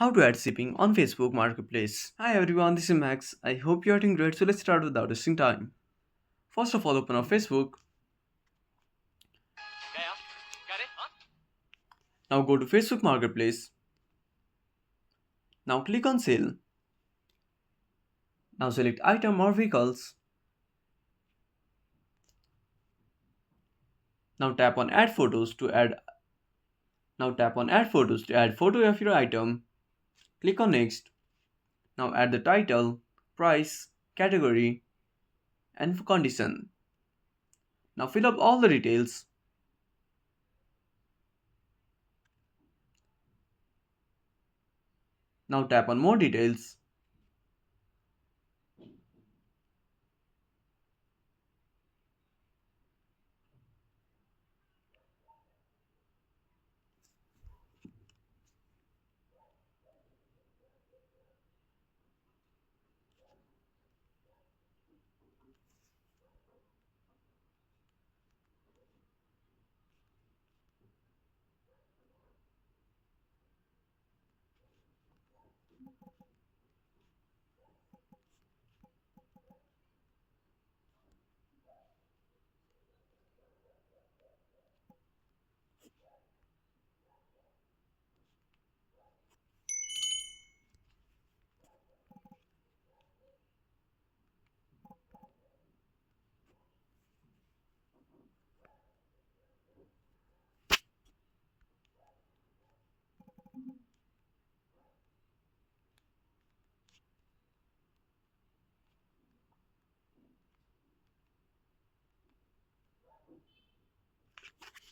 How to add shipping on Facebook Marketplace. Hi everyone, this is Max. I hope you are doing great. So let's start without wasting time. First of all, open up Facebook. Now go to Facebook Marketplace. Now click on sale. Now select item or vehicles. Now tap on add photos to add. Now tap on add photos to add photo of your item. Click on next. Now add the title, price, category, and condition. Now fill up all the details. Now tap on more details.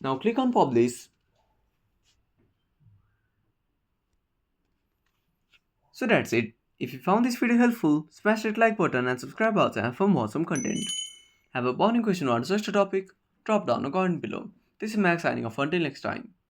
Now click on publish. So that's it. If you found this video helpful, smash that like button and subscribe our channel for more awesome content. Have a burning question or such a topic? Drop down a comment below. This is Max signing off until next time.